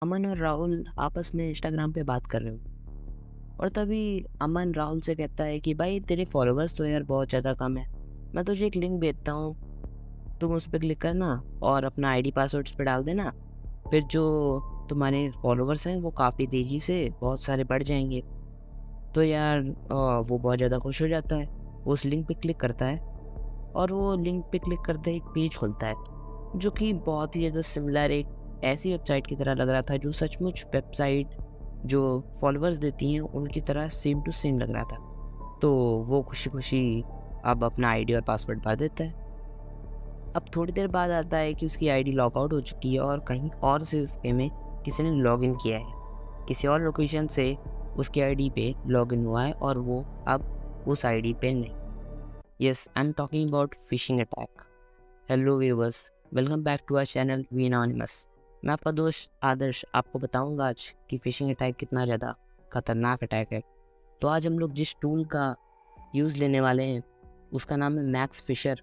अमन और राहुल आपस में इंस्टाग्राम पे बात कर रहे हो और तभी अमन राहुल से कहता है कि भाई तेरे फॉलोअर्स तो यार बहुत ज़्यादा कम है। मैं तुझे एक लिंक भेजता हूँ, तुम उस पर क्लिक करना और अपना आईडी पासवर्ड उस पर डाल देना। फिर जो तुम्हारे फॉलोअर्स हैं वो काफ़ी तेज़ी से बहुत सारे बढ़ जाएंगे। तो यार वो बहुत ज़्यादा खुश हो जाता है। वो उस लिंक पे क्लिक करता है और वो लिंक पे क्लिक करते ही एक पेज खुलता है जो कि बहुत ही ज़्यादा सिमिलर एक ऐसी वेबसाइट की तरह लग रहा था जो सचमुच वेबसाइट जो फॉलोअर्स देती हैं उनकी तरह सेम टू सेम लग रहा था। तो वो खुशी-खुशी अब अपना आईडी और पासवर्ड भर देता है। अब थोड़ी देर बाद आता है कि उसकी आईडी लॉग आउट हो चुकी है और कहीं और से उसके में किसी ने लॉगिन किया है। किसी और लोकेशन से उसकी आईडी पे लॉगिन हुआ है और वो अब उस आईडी पे नहीं। Yes, I am talking about phishing attack. Hello viewers, welcome back to our channel we anonymous. मैं आपका दोस्त आदर्श आपको बताऊंगा आज कि फिशिंग अटैक कितना ज़्यादा खतरनाक अटैक है। तो आज हम लोग जिस टूल का यूज़ लेने वाले हैं उसका नाम है मैक्स फिशर,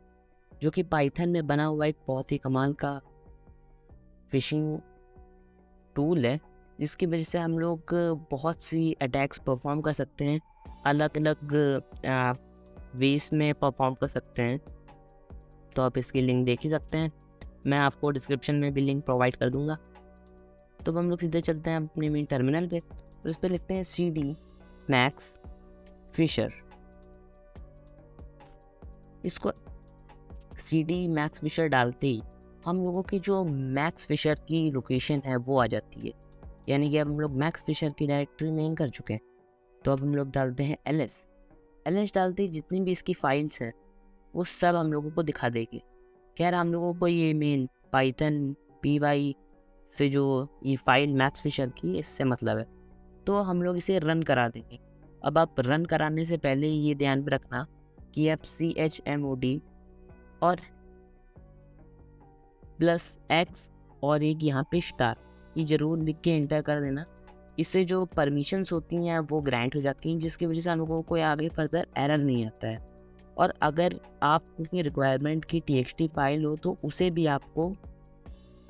जो कि पाइथन में बना हुआ एक बहुत ही कमाल का फिशिंग टूल है, जिसकी वजह से हम लोग बहुत सी अटैक्स परफॉर्म कर सकते हैं, अलग अलग वेज में परफॉर्म कर सकते हैं। तो आप इसकी लिंक देख ही सकते हैं, मैं आपको डिस्क्रिप्शन में भी लिंक प्रोवाइड कर दूंगा। तो अब हम लोग सीधे चलते हैं अपने मेन टर्मिनल पे और उस पर लिखते हैं CD मैक्स फिशर। इसको CD मैक्स फिशर डालते ही हम लोगों की जो मैक्स फिशर की लोकेशन है वो आ जाती है, यानी कि अब हम लोग मैक्स फिशर की डायरेक्टरी में इन कर चुके हैं। तो अब हम लोग डालते हैं LS डालते ही जितनी भी इसकी फाइल्स हैं वो सब हम लोगों को दिखा देगी। खैर हम लोगों को ये मेन पाइथन py से जो ये फाइल मैक्स फिशर की इससे मतलब है, तो हम लोग इसे रन करा देंगे। अब आप रन कराने से पहले ये ध्यान में रखना कि आप chmod और +x और एक यहाँ पे स्टार ये ज़रूर लिख के एंटर कर देना। इससे जो परमिशंस होती हैं वो ग्रांट हो जाती हैं, जिसकी वजह से हम लोगों को आगे फर्दर एरर नहीं आता है। और अगर आपकी रिक्वायरमेंट की txt फाइल हो तो उसे भी आपको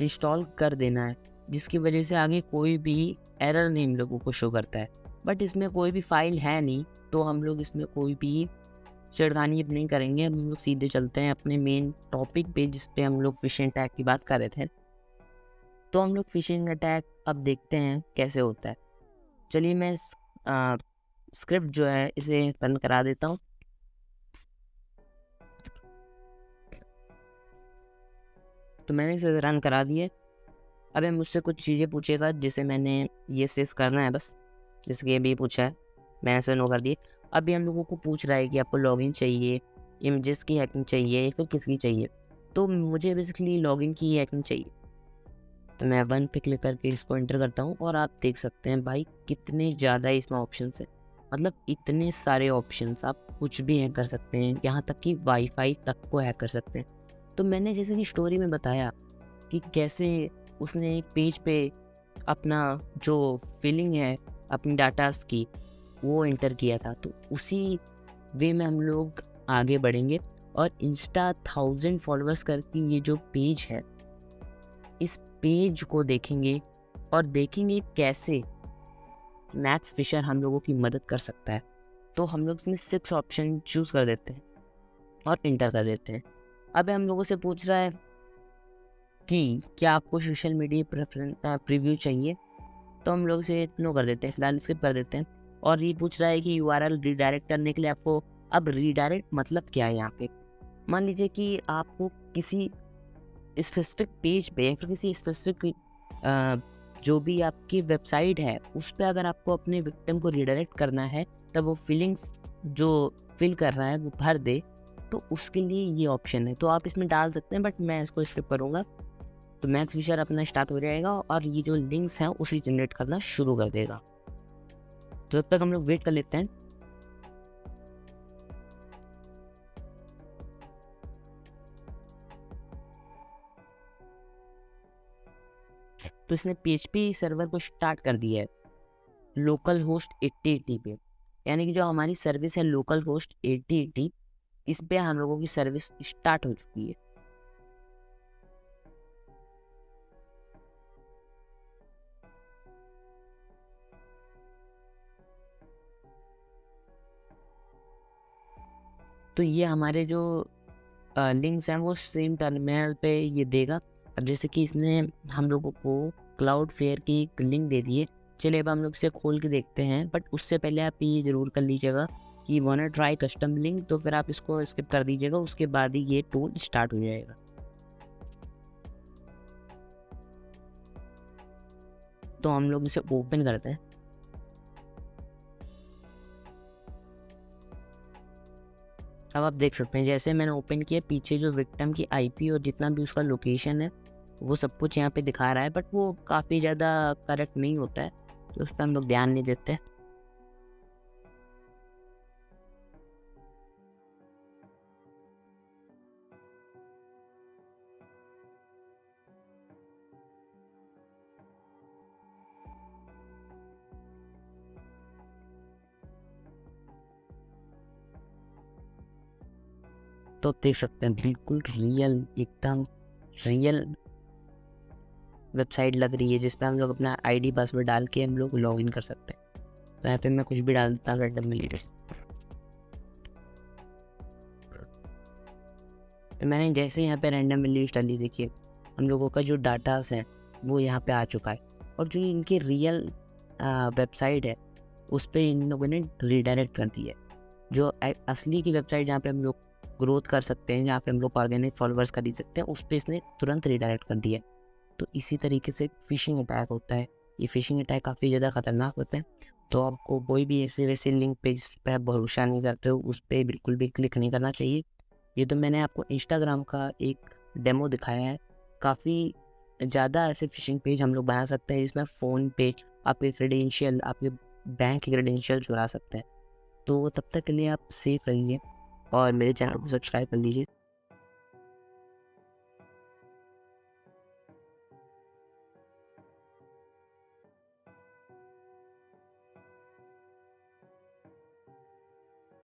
इंस्टॉल कर देना है, जिसकी वजह से आगे कोई भी एरर नहीं हम लोगों को शो करता है। बट इसमें कोई भी फाइल है नहीं, तो हम लोग इसमें कोई भी छेड़खानी अब नहीं करेंगे। हम लोग सीधे चलते हैं अपने मेन टॉपिक पे, जिस पे हम लोग फिशिंग अटैक की बात कर रहे थे। तो हम लोग फिशिंग अटैक अब देखते हैं कैसे होता है। चलिए मैं स्क्रिप्ट जो है इसे रन करा देता हूँ। तो मैंने इसे रन करा दिए। अब ये मुझसे कुछ चीज़ें पूछेगा जिसे मैंने ये सेस करना है बस, जैसे कि अभी पूछा है मैंने ऐसे नो कर दिए। अभी हम लोगों को पूछ रहा है कि आपको लॉगिन चाहिए, इमेजेस की हैकिंग चाहिए या फिर किसकी चाहिए। तो मुझे बेसिकली लॉगिन की हैकिंग चाहिए, तो मैं 1 पे क्लिक करके इसको एंटर करता हूँ और आप देख सकते हैं भाई कितने ज़्यादा इसमें ऑप्शंस है। मतलब इतने सारे ऑप्शंस, आप कुछ भी हैक कर सकते हैं, यहाँ तक कि वाईफाई तक को हैक कर सकते हैं। तो मैंने जैसे कि स्टोरी में बताया कि कैसे उसने एक पेज पे अपना जो फीलिंग है अपनी डाटास की वो एंटर किया था, तो उसी वे में हम लोग आगे बढ़ेंगे और इंस्टा 1000 फॉलोअर्स करके ये जो पेज है इस पेज को देखेंगे और देखेंगे कैसे मैक्स फिशर हम लोगों की मदद कर सकता है। तो हम लोग इसमें 6 ऑप्शन चूज़ कर देते हैं और इंटर कर देते हैं। अब हम लोगों से पूछ रहा है कि क्या आपको सोशल मीडिया प्रीव्यू चाहिए, तो हम लोग इसे नो कर देते हैं, फिलहाल स्किप कर देते हैं। और ये पूछ रहा है कि URL रीडायरेक्ट करने के लिए आपको, अब रीडायरेक्ट मतलब क्या है यहाँ पे। मान लीजिए कि आपको किसी स्पेसिफिक पेज पे या फिर किसी स्पेसिफिक जो भी आपकी वेबसाइट है उस पे अगर आपको अपने विक्टिम को रीडायरेक्ट करना है, तब वो फीलिंग्स जो फिल कर रहा है वो भर दे, तो उसके लिए ये ऑप्शन है। तो आप इसमें डाल सकते हैं बट मैं इसको स्किप करूँगा। तो मैक्स फिशर अपना स्टार्ट हो जाएगा और ये जो लिंक्स हैं उसे जनरेट करना शुरू कर देगा। तो तब तक हम लोग वेट कर लेते हैं। तो इसने PHP सर्वर को स्टार्ट कर दिया है लोकल होस्ट 8080 पे, यानी कि जो हमारी सर्विस है लोकल होस्ट 8080 इस पे हम लोगों की सर्विस स्टार्ट हो चुकी है। तो ये हमारे जो लिंक्स हैं वो सेम टर्मिनल पे ये देगा। अब जैसे कि इसने हम लोगों को क्लाउडफ्लेयर की एक लिंक दे दी है। चलिए अब हम लोग इसे खोल के देखते हैं, बट उससे पहले आप ये ज़रूर कर लीजिएगा कि वांट ट्राई कस्टम लिंक, तो फिर आप इसको स्किप कर दीजिएगा, उसके बाद ही ये टूल स्टार्ट हो जाएगा। तो हम लोग इसे ओपन करते हैं। अब आप देख सकते हैं जैसे मैंने ओपन किया, पीछे जो विक्टिम की आईपी और जितना भी उसका लोकेशन है वो सब कुछ यहाँ पे दिखा रहा है, बट वो काफ़ी ज़्यादा करेक्ट नहीं होता है, तो उस पर हम लोग ध्यान नहीं देते। तो आप देख सकते हैं बिल्कुल रियल, एकदम रियल वेबसाइट लग रही है, जिस पे हम लोग अपना आईडी पासवर्ड डाल के हम लोग लॉगिन कर सकते हैं। तो यहाँ पे मैं कुछ भी डाल देता हूँ रैंडमली। तो मैंने जैसे यहाँ पे रैंडमली लिस्ट डाली, देखिए हम लोगों का जो डाटास है वो यहाँ पे आ चुका है, और जो इनकी रियल वेबसाइट है उस पे इन लोगों ने रीडायरेक्ट कर दी है। जो असली की वेबसाइट जहाँ पे हम लोग ग्रोथ कर सकते हैं, जहाँ पे हम लोग ऑर्गेनिक फॉलोअर्स खरीद सकते हैं, उस पर इसने तुरंत रीडायरेक्ट कर दिया है। तो इसी तरीके से फ़िशिंग अटैक होता है। ये फ़िशिंग अटैक काफ़ी ज़्यादा ख़तरनाक होते हैं, तो आपको कोई भी ऐसे वैसे लिंक पे जिस पे आप भरोसा नहीं करते हो उस पर बिल्कुल भी क्लिक नहीं करना चाहिए। ये तो मैंने आपको इंस्टाग्राम का एक डेमो दिखाया है। काफ़ी ज़्यादा ऐसे फ़िशिंग पेज हम लोग बना सकते हैं जिसमें फ़ोन पे आपके क्रेडेंशियल, आपके बैंक के क्रेडेंशियल चुरा सकते हैं। तो तब तक के लिए आप सेफ रहिए और मेरे चैनल को सब्सक्राइब कर लीजिए।